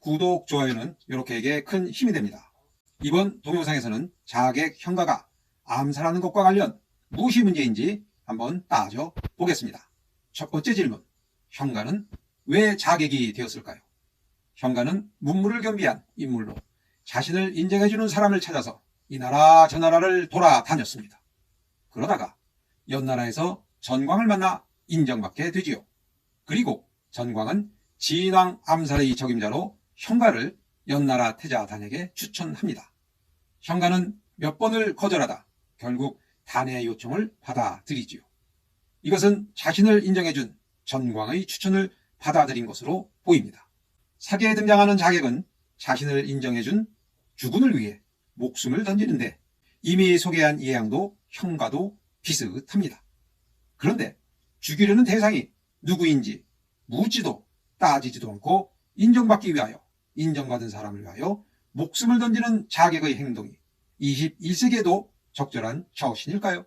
구독, 좋아요는 이렇게에게 큰 힘이 됩니다. 이번 동영상에서는 자객 형가가 암살하는 것과 관련 무엇이 문제인지 한번 따져 보겠습니다. 첫 번째 질문, 형가는 왜 자객이 되었을까요? 형가는 문무를 겸비한 인물로 자신을 인정해주는 사람을 찾아서 이 나라 저 나라를 돌아다녔습니다. 그러다가 연나라에서 전광을 만나 인정받게 되지요. 그리고 전광은 진왕 암살의 적임자로 형가를 연나라 태자단에게 추천합니다. 형가는 몇 번을 거절하다 결국 단의 요청을 받아들이지요. 이것은 자신을 인정해준 전광의 추천을 받아들인 것으로 보입니다. 사기에 등장하는 자객은 자신을 인정해준 주군을 위해 목숨을 던지는데 이미 소개한 예양도 형과도 비슷합니다. 그런데 죽이려는 대상이 누구인지 묻지도 따지지도 않고 인정받기 위하여, 인정받은 사람을 위하여 목숨을 던지는 자객의 행동이 21세기에도 적절한 처신일까요?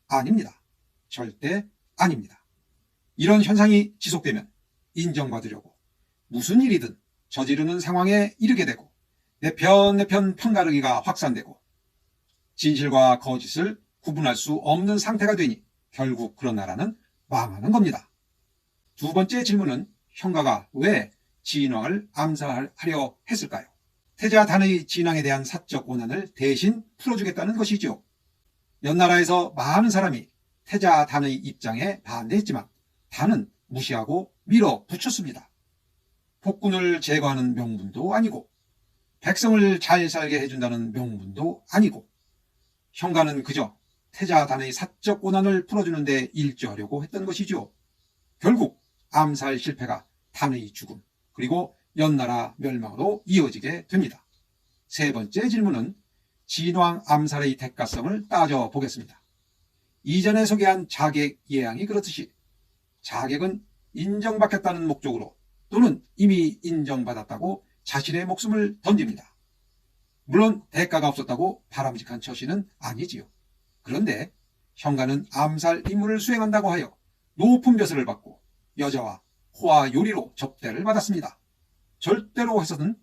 아닙니다. 절대 아닙니다. 이런 현상이 지속되면 인정받으려고 무슨 일이든 저지르는 상황에 이르게 되고 내 편 편가르기가 확산되고 진실과 거짓을 구분할 수 없는 상태가 되니 결국 그런 나라는 망하는 겁니다. 두 번째 질문은 형가가 왜 진왕을 암살하려 했을까요? 태자단의 진왕에 대한 사적 원한을 대신 풀어주겠다는 것이죠. 연나라에서 많은 사람이 태자단의 입장에 반대했지만 단은 무시하고 밀어붙였습니다. 폭군을 제거하는 명분도 아니고 백성을 잘 살게 해준다는 명분도 아니고 형가는 그저 태자단의 사적 원한을 풀어주는 데 일조하려고 했던 것이죠. 결국 암살 실패가 단의 죽음 그리고 연나라 멸망으로 이어지게 됩니다. 세 번째 질문은 진왕 암살의 대가성을 따져보겠습니다. 이전에 소개한 자객 예양이 그렇듯이 자객은 인정받겠다는 목적으로 또는 이미 인정받았다고 자신의 목숨을 던집니다. 물론 대가가 없었다고 바람직한 처신은 아니지요. 그런데 형가는 암살 임무를 수행한다고 하여 높은 벼슬을 받고 여자와 호화 요리로 접대를 받았습니다. 절대로 해서는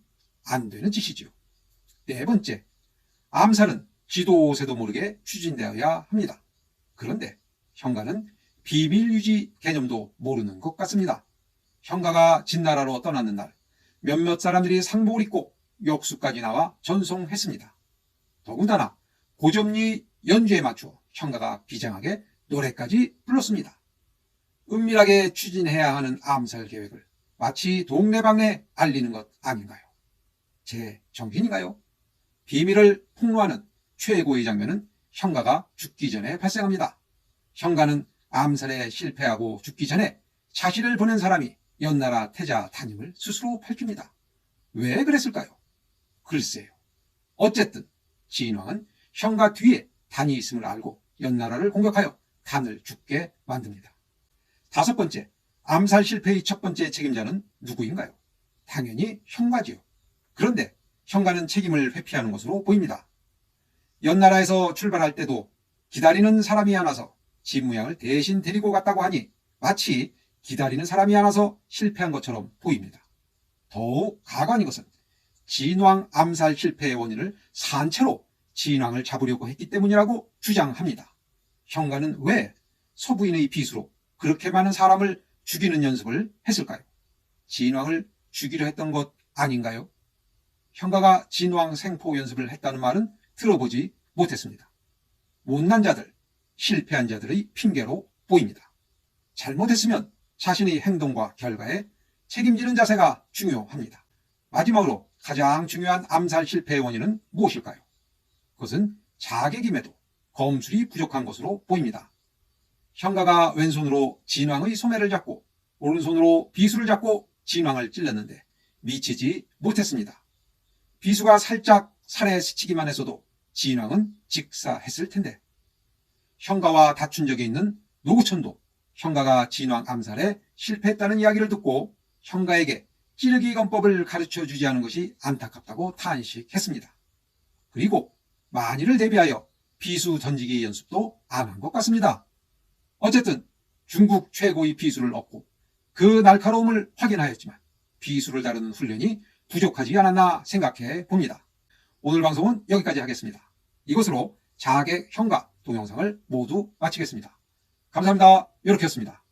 안 되는 짓이지요. 네 번째, 암살은 지도새도 모르게 추진되어야 합니다. 그런데 형가는 비밀 유지 개념도 모르는 것 같습니다. 형가가 진나라로 떠나는 날 몇몇 사람들이 상복을 입고 역수까지 나와 전송했습니다. 더군다나 고점리 연주에 맞추어 형가가 비장하게 노래까지 불렀습니다. 은밀하게 추진해야 하는 암살 계획을 마치 동네방네 알리는 것 아닌가요? 제 정신인가요? 비밀을 폭로하는 최고의 장면은 형가가 죽기 전에 발생합니다. 형가는 암살에 실패하고 죽기 전에 차시를 보낸 사람이 연나라 태자 단임을 스스로 밝힙니다. 왜 그랬을까요? 글쎄요. 어쨌든 진왕은 형가 뒤에 단이 있음을 알고 연나라를 공격하여 단을 죽게 만듭니다. 다섯 번째, 암살 실패의 첫 번째 책임자는 누구인가요? 당연히 형가지요. 그런데 형가는 책임을 회피하는 것으로 보입니다. 연나라에서 출발할 때도 기다리는 사람이 안 와서 진무양을 대신 데리고 갔다고 하니 마치 기다리는 사람이 안 와서 실패한 것처럼 보입니다. 더욱 가관인 것은 진왕 암살 실패의 원인을 산채로 진왕을 잡으려고 했기 때문이라고 주장합니다. 형가는 왜 서부인의 비수로 그렇게 많은 사람을 죽이는 연습을 했을까요? 진왕을 죽이려 했던 것 아닌가요? 형가가 진왕 생포 연습을 했다는 말은 들어보지 못했습니다. 못난 자들, 실패한 자들의 핑계로 보입니다. 잘못했으면 자신의 행동과 결과에 책임지는 자세가 중요합니다. 마지막으로 가장 중요한 암살 실패의 원인은 무엇일까요? 그것은 자객임에도 검술이 부족한 것으로 보입니다. 형가가 왼손으로 진왕의 소매를 잡고 오른손으로 비수를 잡고 진왕을 찔렀는데 미치지 못했습니다. 비수가 살짝 살에 스치기만 했어도 진왕은 직사했을 텐데 형가와 다툰 적이 있는 노구천도 형가가 진왕 암살에 실패했다는 이야기를 듣고 형가에게 찌르기 건법을 가르쳐 주지 않은 것이 안타깝다고 탄식했습니다. 그리고 만일을 대비하여 비수 던지기 연습도 안 한 것 같습니다. 어쨌든 중국 최고의 비수를 얻고 그 날카로움을 확인하였지만 비수를 다루는 훈련이 부족하지 않았나 생각해 봅니다. 오늘 방송은 여기까지 하겠습니다. 이것으로 자객 형가 동영상을 모두 마치겠습니다. 감사합니다. 요렇게였습니다.